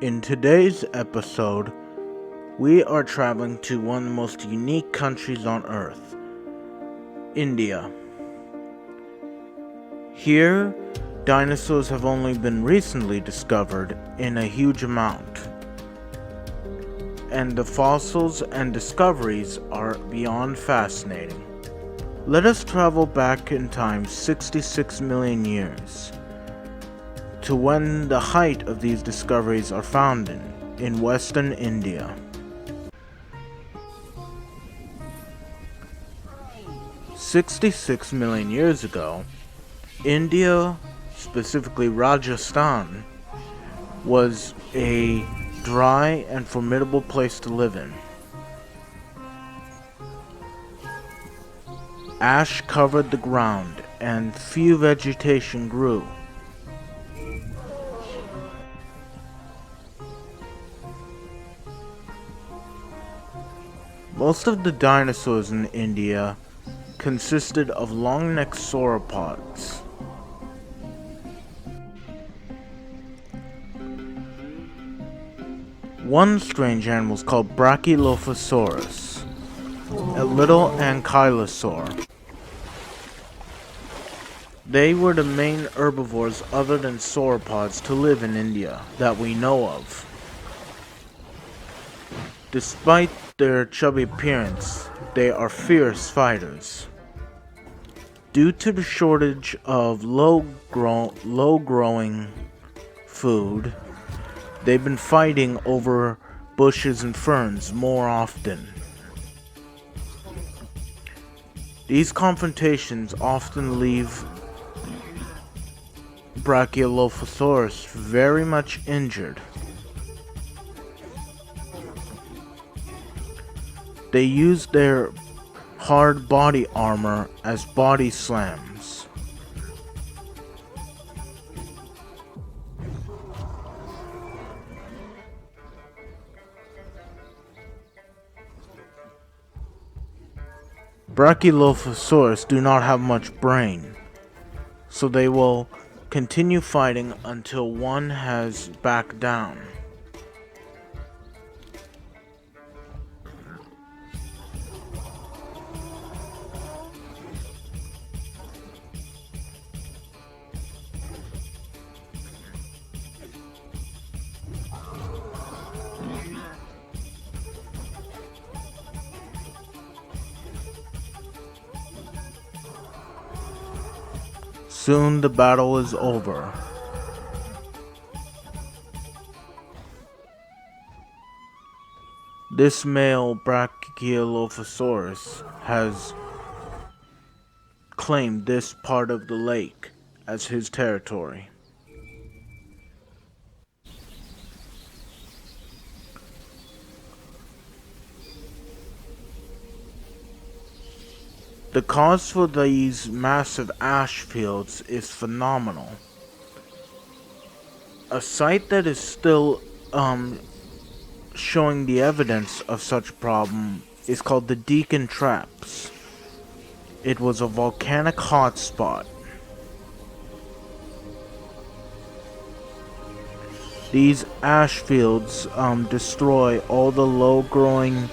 In today's episode, we are traveling to one of the most unique countries on Earth, India. Here, dinosaurs have only been recently discovered in a huge amount, and the fossils and discoveries are beyond fascinating. Let us travel back in time 66 million years to when the height of these discoveries are found in western India. "66 million years ago, India, specifically Rajasthan, was a dry and formidable place to live in. Ash covered the ground and few vegetation grew. Most of the dinosaurs in India consisted of long-necked sauropods. One strange animal is called Brachylophosaurus, a little ankylosaur. They were the main herbivores other than sauropods to live in India that we know of. Despite their chubby appearance, they are fierce fighters. Due to the shortage of low-growing food, they've been fighting over bushes and ferns more often. These confrontations often leave Brachylophosaurus very much injured. They use their hard body armor as body slams. Brachylophosaurus do not have much brain, so they will continue fighting until one has backed down. Soon the battle is over. This male Brachylophosaurus has claimed this part of the lake as his territory. The cause for these massive ash fields is phenomenal. A site that is still showing the evidence of such a problem is called the Deccan Traps. It was a volcanic hotspot. These ash fields destroy all the low-growing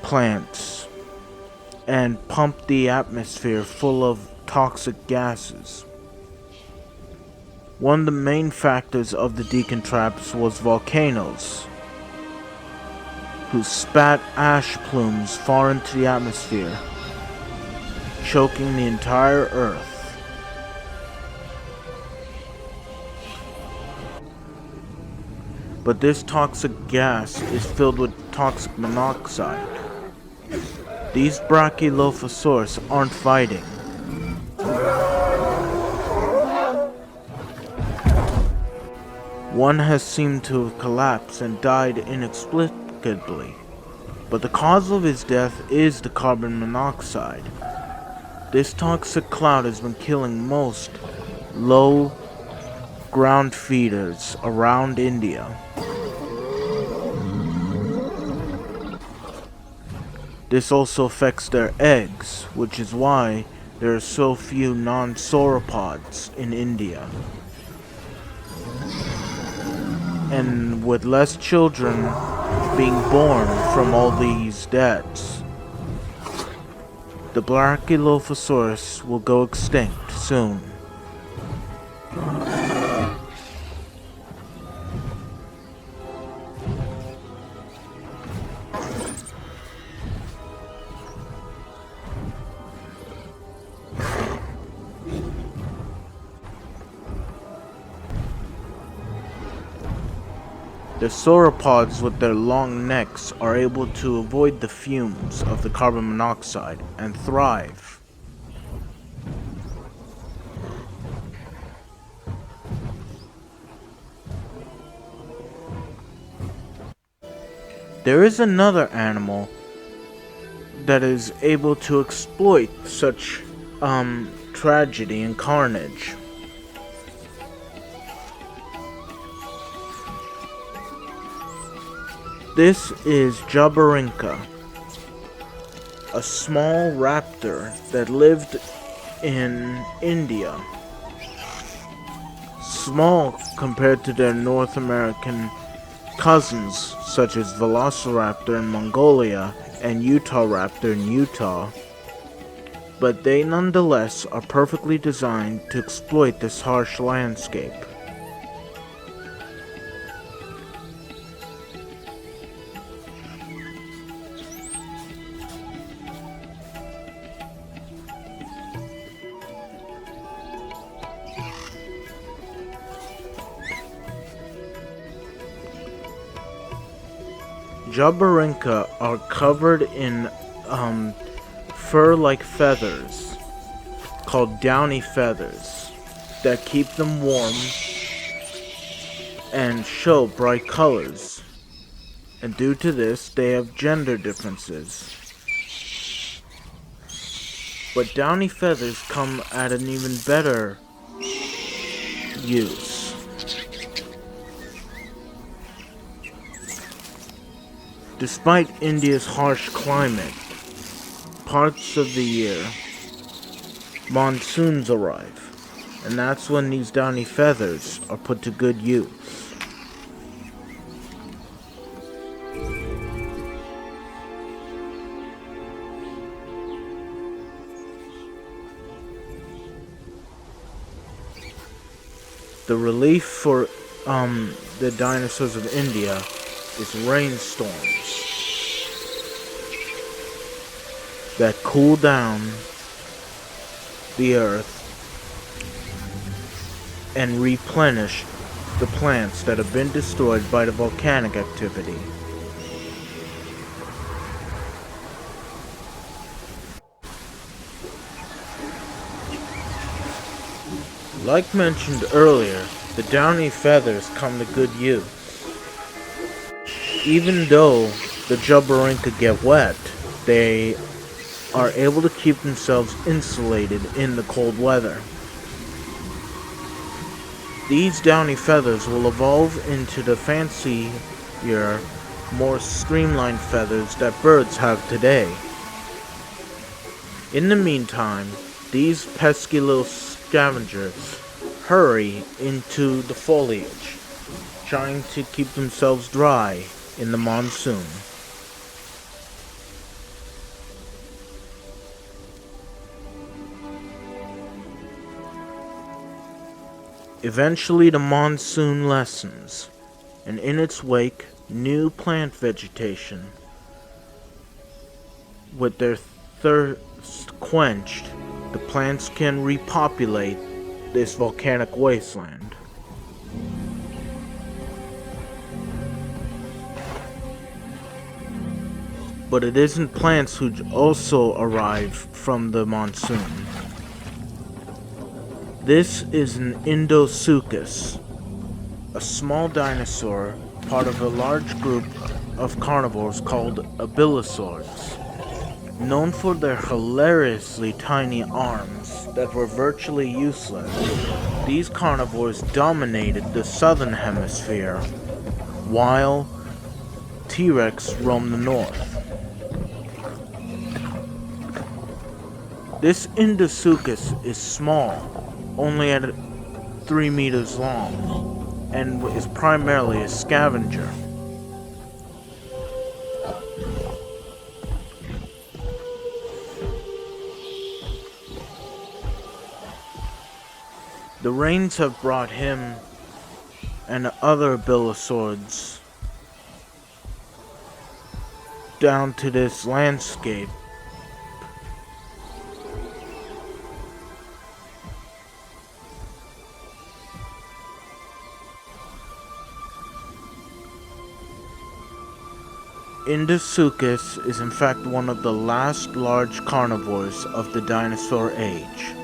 plants and pump the atmosphere full of toxic gases. One of the main factors of the Deccan Traps was volcanoes, who spat ash plumes far into the atmosphere, choking the entire Earth. But this toxic gas is filled with toxic monoxide. These Brachylophosaurus aren't fighting. One has seemed to have collapsed and died inexplicably, but the cause of his death is the carbon monoxide. This toxic cloud has been killing most low ground feeders around India. This also affects their eggs, which is why there are so few non-sauropods in India. and with less children being born from all these deaths, the Brachylophosaurus will go extinct soon. The sauropods with their long necks are able to avoid the fumes of the carbon monoxide and thrive. There is another animal that is able to exploit such tragedy and carnage. This is Jabarinka, a small raptor that lived in India. Small compared to their North American cousins such as Velociraptor in Mongolia and Utah Raptor in Utah, but they nonetheless are perfectly designed to exploit this harsh landscape. Jabarinka are covered in fur-like feathers called downy feathers that keep them warm and show bright colors. And due to this, they have gender differences. But downy feathers come at an even better use. Despite India's harsh climate, parts of the year, monsoons arrive, and that's when these downy feathers are put to good use. The relief for the dinosaurs of India is rainstorms that cool down the earth and replenish the plants that have been destroyed by the volcanic activity. Like mentioned earlier, the downy feathers come to good use. Even though the Jabarinka get wet, they are able to keep themselves insulated in the cold weather. These downy feathers will evolve into the fancier, more streamlined feathers that birds have today. In the meantime, these pesky little scavengers hurry into the foliage, trying to keep themselves dry in the monsoon. Eventually the monsoon lessens, and in its wake, new plant vegetation, with their thirst quenched, the plants can repopulate this volcanic wasteland. But it isn't plants who also arrive from the monsoon. This is an Indosuchus, a small dinosaur, part of a large group of carnivores called abylosaurs. Known for their hilariously tiny arms that were virtually useless, these carnivores dominated the southern hemisphere, while T-Rex roamed the north. This Indosuchus is small, only at 3 meters long, and is primarily a scavenger. The rains have brought him and other Bilosaurs down to this landscape. Indisuchus is in fact one of the last large carnivores of the dinosaur age.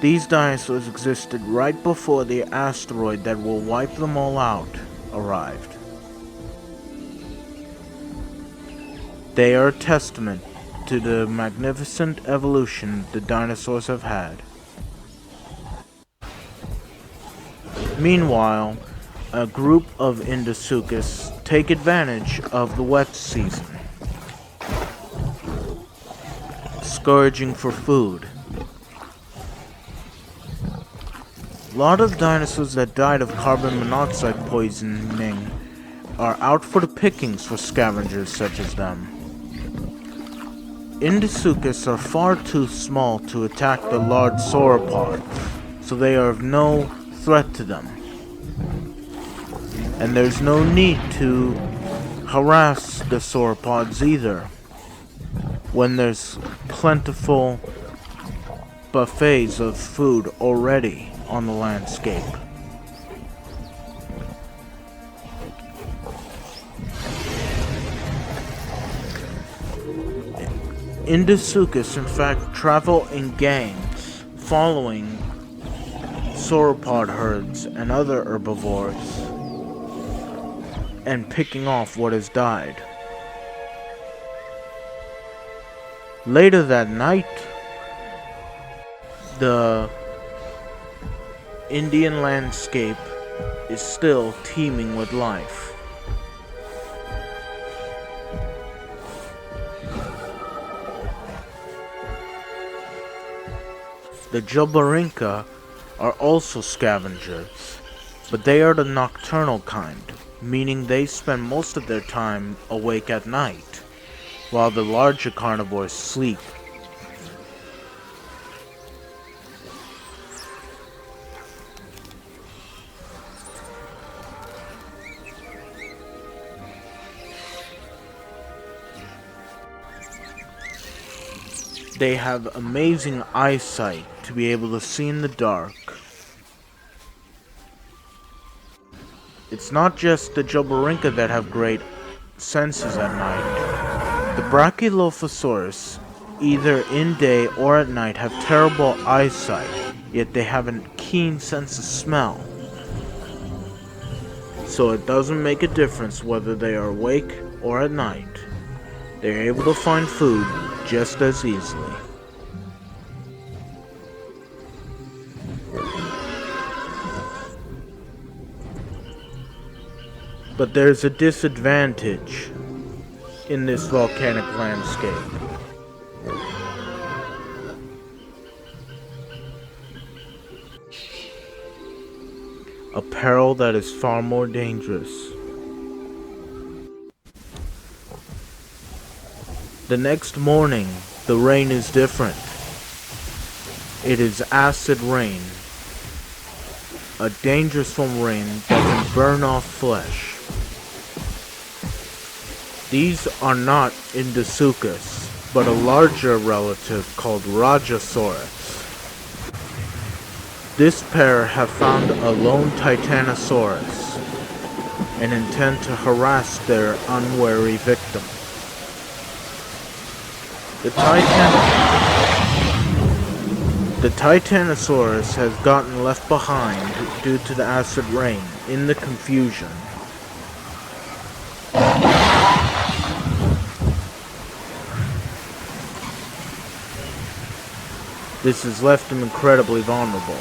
These dinosaurs existed right before the asteroid that will wipe them all out arrived. They are a testament to the magnificent evolution the dinosaurs have had. Meanwhile, a group of Indisuchus take advantage of the wet season, scavenging for food. A lot of dinosaurs that died of carbon monoxide poisoning are out for the pickings for scavengers such as them. Indisuchus are far too small to attack the large sauropods, so they are of no threat to them. And there's no need to harass the sauropods either, when there's plentiful buffets of food already on the landscape. Indisuchus in fact travel in gangs, following sauropod herds and other herbivores, and picking off what has died. Later that night, the Indian landscape is still teeming with life. The Jurassic are also scavengers, but they are the nocturnal kind, meaning they spend most of their time awake at night, while the larger carnivores sleep. They have amazing eyesight to be able to see in the dark. It's not just the Jurassic that have great senses at night. The Brachylophosaurus, either in day or at night, have terrible eyesight, yet they have a keen sense of smell. So it doesn't make a difference whether they are awake or at night. They are able to find food just as easily. But there's a disadvantage in this volcanic landscape. A peril that is far more dangerous. The next morning, the rain is different. It is acid rain, a dangerous form of rain that can burn off flesh. These are not Indisuchus, but a larger relative called Rajasaurus. This pair have found a lone Titanosaurus and intend to harass their unwary victim. The Titanosaurus has gotten left behind due to the acid rain in the confusion. This has left him incredibly vulnerable.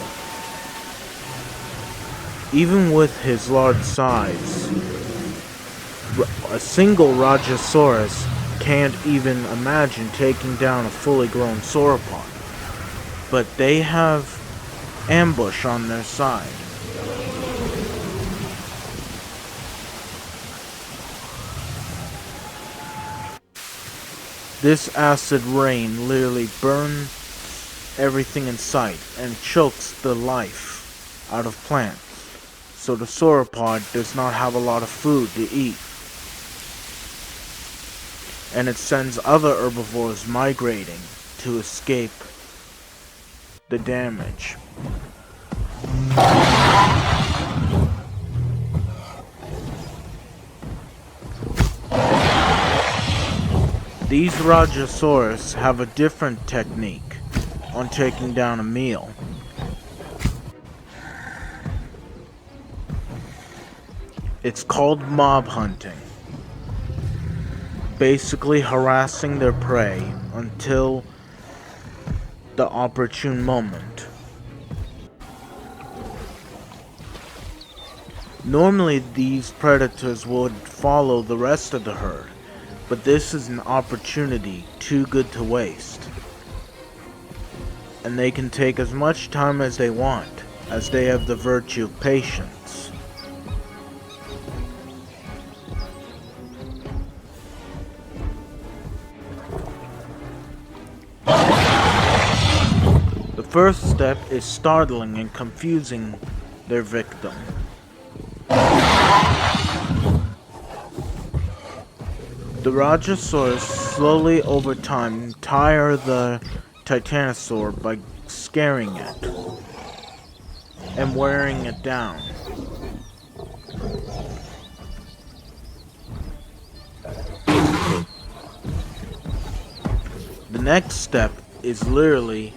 Even with his large size, a single Rajasaurus can't even imagine taking down a fully grown sauropod. But they have ambush on their side. This acid rain literally burns everything in sight and chokes the life out of plants, so the sauropod does not have a lot of food to eat, and it sends other herbivores migrating to escape the damage. These Rajasaurus have a different technique on taking down a meal. It's called mob hunting. Basically harassing their prey until the opportune moment. Normally these predators would follow the rest of the herd, but this is an opportunity too good to waste. And they can take as much time as they want, as they have the virtue of patience. The first step is startling and confusing their victim. The Rajasaurus slowly over time tire the Titanosaur by scaring it and wearing it down. The next step is literally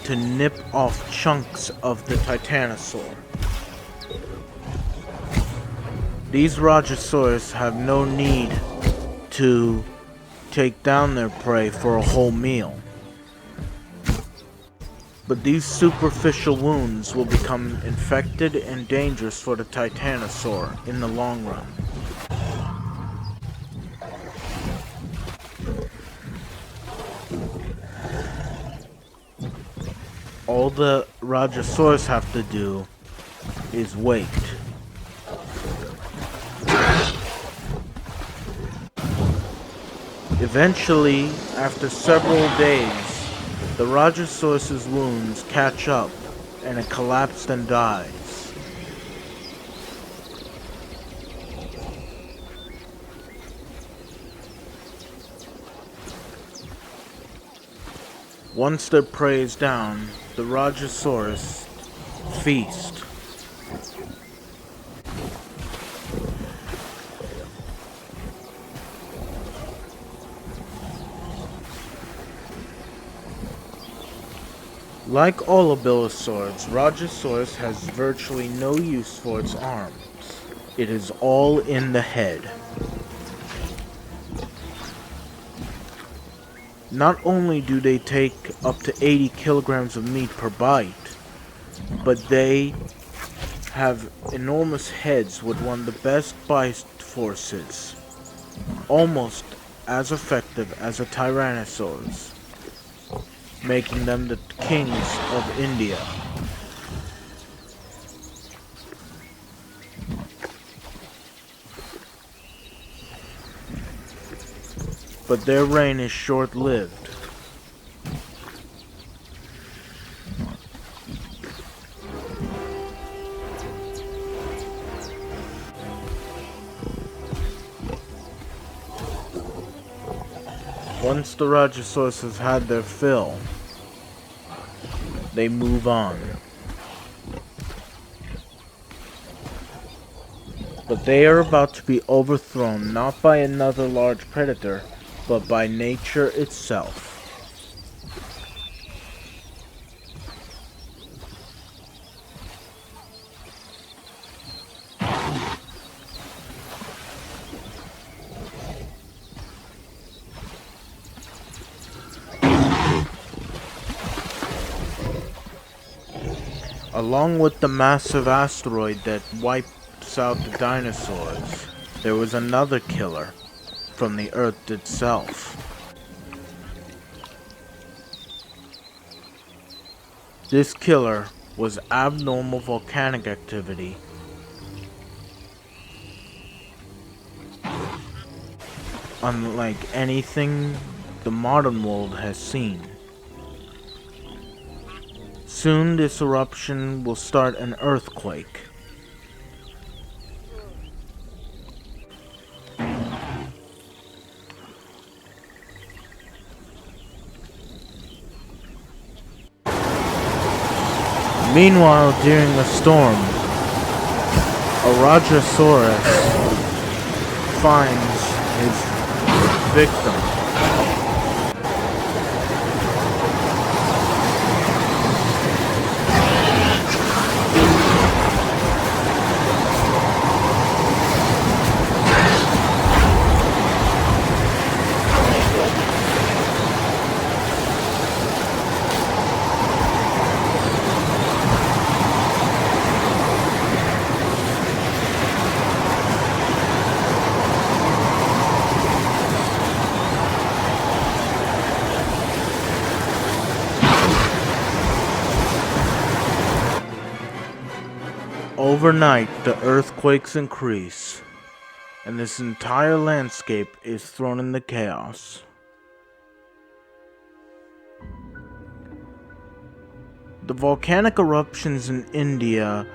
to nip off chunks of the Titanosaur. These Rajasaurus have no need to take down their prey for a whole meal. But these superficial wounds will become infected and dangerous for the Titanosaur in the long run. All the Rajasaurus have to do is wait. Eventually, after several days, the Rajasaurus's wounds catch up and it collapses and dies. Once their prey is down, the Rajasaurus feast. Like all Abylosaurs, Rajasaurus has virtually no use for its arms. It is all in the head. Not only do they take up to 80 kilograms of meat per bite, but they have enormous heads with one of the best bite forces, almost as effective as a Tyrannosaurus, making them the kings of India. But their reign is short-lived. Once the Rajasaurus has had their fill, they move on. But they are about to be overthrown not by another large predator, but by nature itself. Along with the massive asteroid that wipes out the dinosaurs, there was another killer from the Earth itself. This killer was abnormal volcanic activity, unlike anything the modern world has seen. Soon this eruption will start an earthquake. Meanwhile, during a storm, a Rajasaurus finds his victim. Overnight, the earthquakes increase, and this entire landscape is thrown into chaos. The volcanic eruptions in India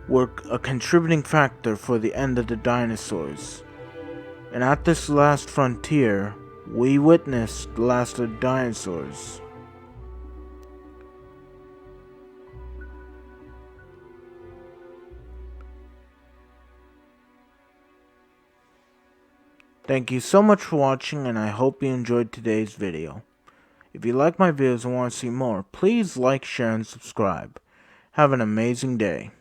were a contributing factor for the end of the dinosaurs, and at this last frontier, we witnessed the last of the dinosaurs. Thank you so much for watching, and I hope you enjoyed today's video. If you like my videos and want to see more, please like, share, and subscribe. Have an amazing day.